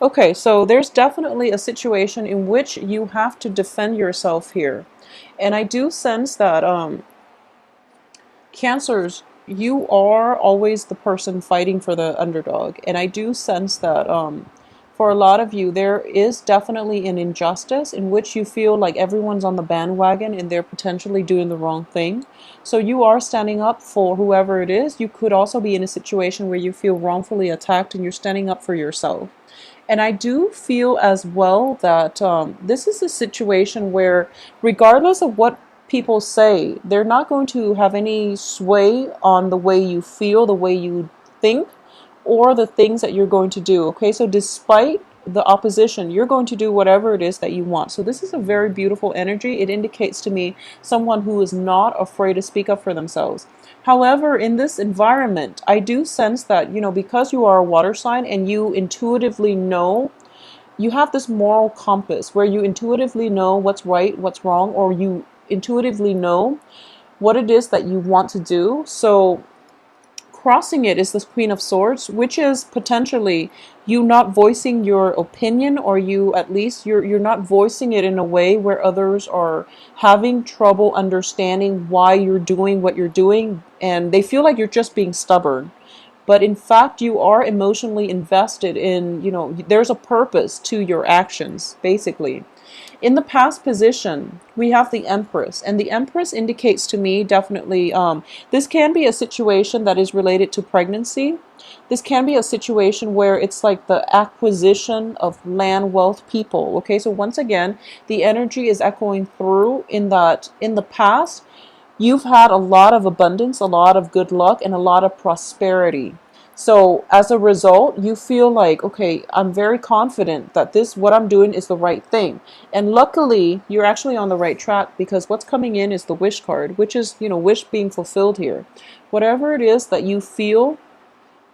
Okay, so there's definitely a situation in which you have to defend yourself here. And I do sense that Cancers, you are always the person fighting for the underdog. And I do sense that for a lot of you, there is definitely an injustice in which you feel like everyone's on the bandwagon and they're potentially doing the wrong thing. So you are standing up for whoever it is. You could also be in a situation where you feel wrongfully attacked and you're standing up for yourself. And I do feel as well that this is a situation where, regardless of what people say, they're not going to have any sway on the way you feel, the way you think, or the things that you're going to do. Okay, so despite the opposition, you're going to do whatever it is that you want. So this is a very beautiful energy. It indicates to me someone who is not afraid to speak up for themselves. However, in this environment, I do sense that, because you are a water sign and you intuitively know, you have this moral compass where you intuitively know what's right, what's wrong, or you intuitively know what it is that you want to do. So crossing it is this Queen of Swords, which is potentially you not voicing your opinion, or you at least you're not voicing it in a way where others are having trouble understanding why you're doing what you're doing, and they feel like you're just being stubborn. But in fact, you are emotionally invested in, there's a purpose to your actions, basically. In the past position, we have the Empress, and the Empress indicates to me definitely this can be a situation that is related to pregnancy. This can be a situation where it's like the acquisition of land, wealth, people. Okay, so once again, the energy is echoing through in that in the past, you've had a lot of abundance, a lot of good luck, and a lot of prosperity. So as a result, you feel like, okay, I'm very confident that what I'm doing is the right thing. And luckily, you're actually on the right track, because what's coming in is the wish card, which is, wish being fulfilled here. Whatever it is that you feel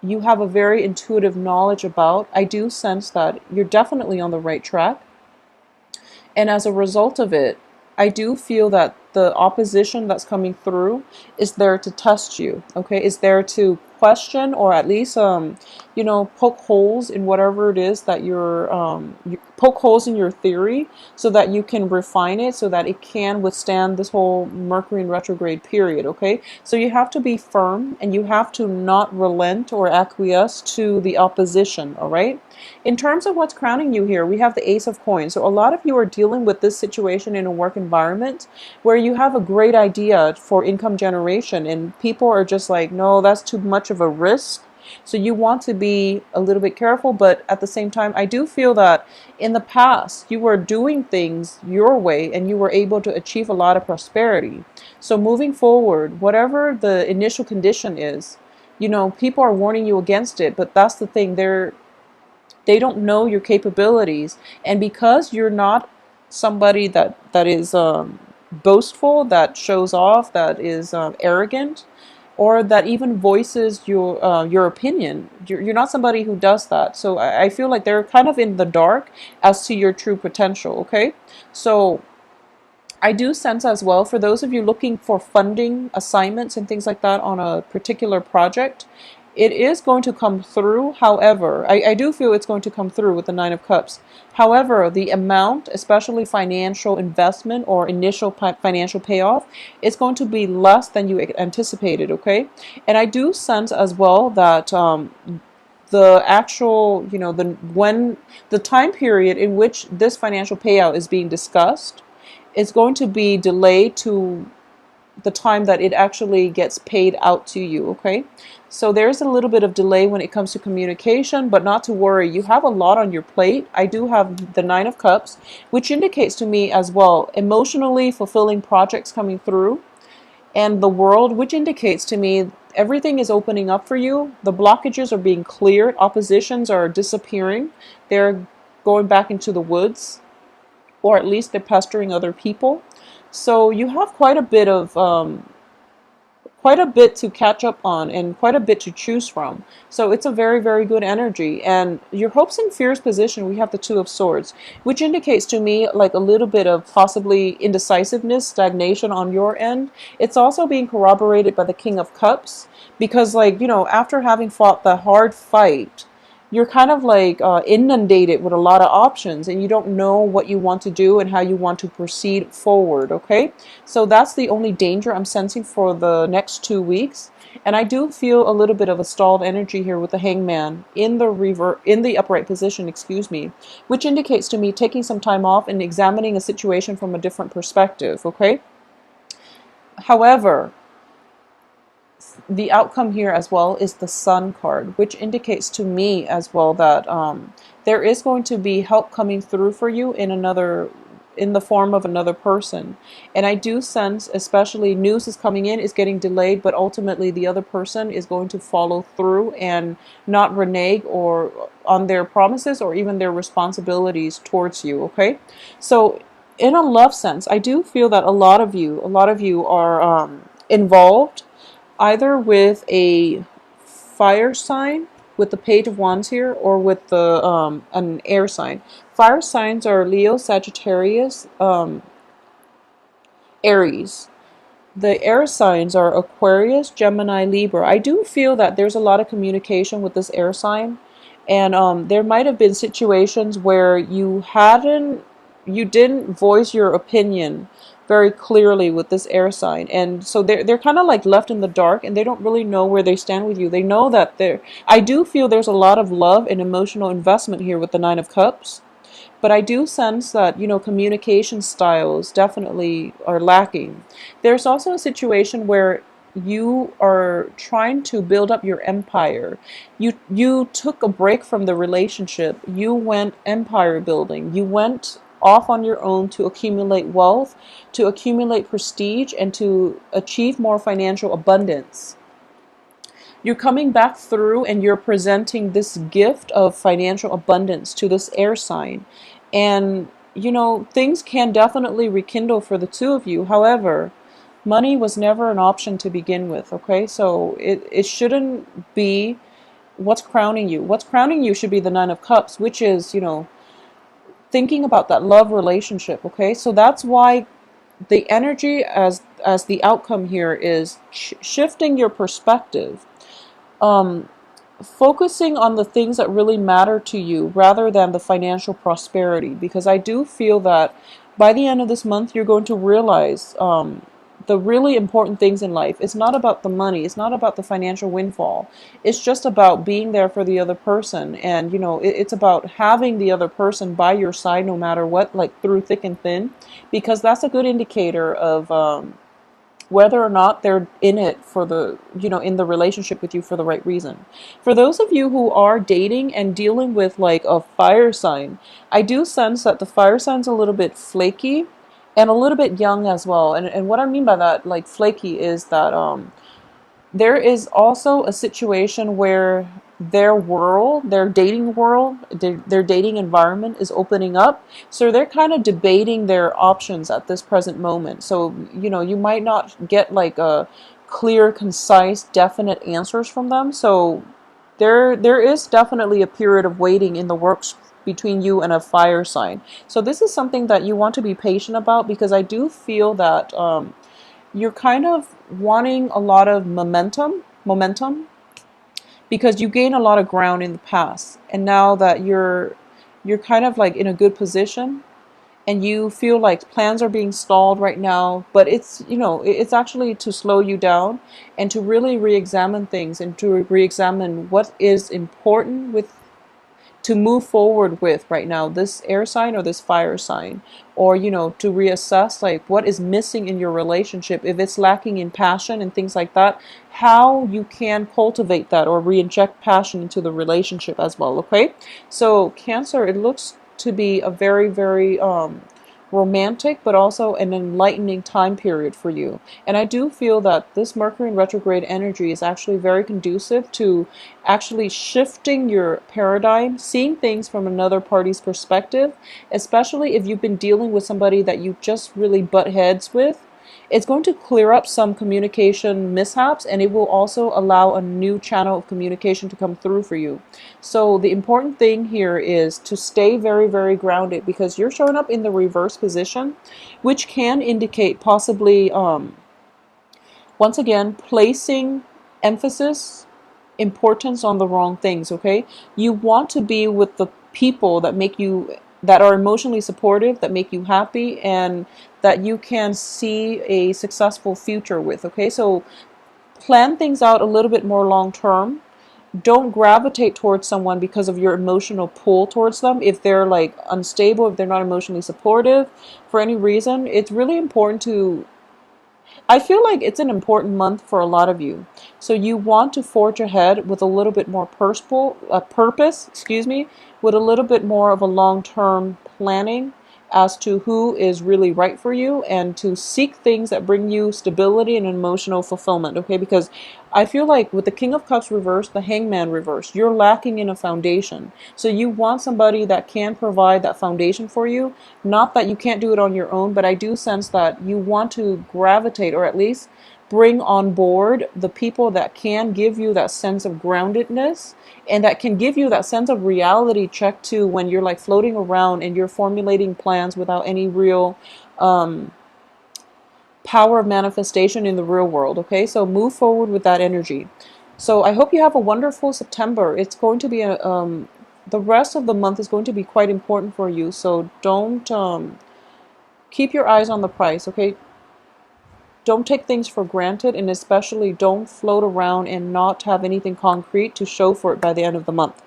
you have a very intuitive knowledge about, I do sense that you're definitely on the right track. And as a result of it, I do feel that the opposition that's coming through is there to test you, okay? Is there to question, or at least poke holes in whatever it is that you poke holes in your theory, so that you can refine it, so that it can withstand this whole Mercury in retrograde period, okay? So you have to be firm, and you have to not relent or acquiesce to the opposition, all right? In terms of what's crowning you here, we have the Ace of Coins. So a lot of you are dealing with this situation in a work environment where you have a great idea for income generation, and people are just like, no, that's too much of a risk. So you want to be a little bit careful, but at the same time, I do feel that in the past, you were doing things your way and you were able to achieve a lot of prosperity. So moving forward, whatever the initial condition is, people are warning you against it, but that's the thing. They don't know your capabilities, and because you're not somebody that is boastful, that shows off, that is arrogant, or that even voices your opinion, you're not somebody who does that. So I feel like they're kind of in the dark as to your true potential. Okay, so I do sense as well, for those of you looking for funding assignments and things like that on a particular project, it is going to come through. However, I do feel it's going to come through with the Nine of Cups. However, the amount, especially financial investment or initial financial payoff, is going to be less than you anticipated, okay? And I do sense as well that the actual, when the time period in which this financial payout is being discussed, it's going to be delayed to the time that it actually gets paid out to you, okay? So there's a little bit of delay when it comes to communication, but not to worry. You have a lot on your plate. I do have the Nine of Cups, which indicates to me as well emotionally fulfilling projects coming through, and the World, which indicates to me everything is opening up for you. The blockages are being cleared. Oppositions are disappearing. They're going back into the woods, or at least they're pestering other people. So you have quite a bit to catch up on, and quite a bit to choose from. So it's a very, very good energy. And your hopes and fears position, we have the Two of Swords, which indicates to me like a little bit of possibly indecisiveness, stagnation on your end. It's also being corroborated by the King of Cups, because after having fought the hard fight, you're kind of like inundated with a lot of options, and you don't know what you want to do and how you want to proceed forward. Okay, so that's the only danger I'm sensing for the next 2 weeks. And I do feel a little bit of a stalled energy here with the hangman in the in the upright position, excuse me, which indicates to me taking some time off and examining a situation from a different perspective. Okay, however, the outcome here as well is the Sun card, which indicates to me as well that there is going to be help coming through for you in the form of another person. And I do sense, especially news is coming in, is getting delayed, but ultimately the other person is going to follow through and not renege or on their promises or even their responsibilities towards you. Okay, so in a love sense, I do feel that a lot of you are involved either with a fire sign with the Page of Wands here, or with the an air sign. Fire signs are Leo, Sagittarius, Aries. The air signs are Aquarius, Gemini, Libra. I do feel that there's a lot of communication with this air sign, and there might have been situations where you didn't voice your opinion very clearly with this air sign, and so they're kind of like left in the dark, and they don't really know where they stand with you. They know that I do feel there's a lot of love and emotional investment here with the Nine of Cups. But I do sense that, communication styles definitely are lacking. There's also a situation where you are trying to build up your empire. You took a break from the relationship. You went empire building. You went off on your own to accumulate wealth, to accumulate prestige, and to achieve more financial abundance. You're coming back through and you're presenting this gift of financial abundance to this air sign. And, things can definitely rekindle for the two of you. However, money was never an option to begin with, okay? So it shouldn't be what's crowning you. What's crowning you should be the Nine of Cups, which is, thinking about that love relationship, okay? So that's why the energy as the outcome here is shifting your perspective, um, focusing on the things that really matter to you rather than the financial prosperity. Because I do feel that by the end of this month, you're going to realize the really important things in life. It's not about the money. It's not about the financial windfall. It's just about being there for the other person. And, it's about having the other person by your side no matter what, like through thick and thin, because that's a good indicator of whether or not they're in it for in the relationship with you for the right reason. For those of you who are dating and dealing with like a fire sign, I do sense that the fire sign's a little bit flaky and a little bit young as well. And what I mean by that, like flaky, is that there is also a situation where their dating world, their dating environment is opening up. So they're kind of debating their options at this present moment. So, you might not get like a clear, concise, definite answers from them. So there is definitely a period of waiting in the works between you and a fire sign. So this is something that you want to be patient about, because I do feel that you're kind of wanting a lot of momentum, because you gain a lot of ground in the past, and now that you're kind of like in a good position, and you feel like plans are being stalled right now, but it's actually to slow you down and to really re-examine things, and to re-examine what is important to move forward with right now, this air sign or this fire sign, or to reassess like what is missing in your relationship, if it's lacking in passion and things like that, how you can cultivate that or re-inject passion into the relationship as well. Okay, so Cancer, it looks to be a very, very romantic, but also an enlightening time period for you. And I do feel that this Mercury in retrograde energy is actually very conducive to actually shifting your paradigm, seeing things from another party's perspective, especially if you've been dealing with somebody that you just really butt heads with. It's going to clear up some communication mishaps, and it will also allow a new channel of communication to come through for you. So the important thing here is to stay very, very grounded, because you're showing up in the reverse position, which can indicate possibly, once again, placing emphasis importance on the wrong things, okay? You want to be with the people that make you, that are emotionally supportive, that make you happy, and that you can see a successful future with, okay? So plan things out a little bit more long term. Don't gravitate towards someone because of your emotional pull towards them. If they're like unstable, if they're not emotionally supportive for any reason, it's really important to, I feel like it's an important month for a lot of you. So you want to forge ahead with a little bit more purpose, with a little bit more of a long-term planning as to who is really right for you, and to seek things that bring you stability and emotional fulfillment, okay? Because I feel like with the King of Cups reversed, the Hangman reversed, you're lacking in a foundation. So you want somebody that can provide that foundation for you. Not that you can't do it on your own, but I do sense that you want to gravitate, or at least bring on board the people that can give you that sense of groundedness, and that can give you that sense of reality check too, when you're like floating around and you're formulating plans without any real power of manifestation in the real world, okay? So move forward with that energy. So I hope you have a wonderful September. It's going to be the rest of the month is going to be quite important for you. So don't keep your eyes on the price, okay? Don't take things for granted, and especially don't float around and not have anything concrete to show for it by the end of the month.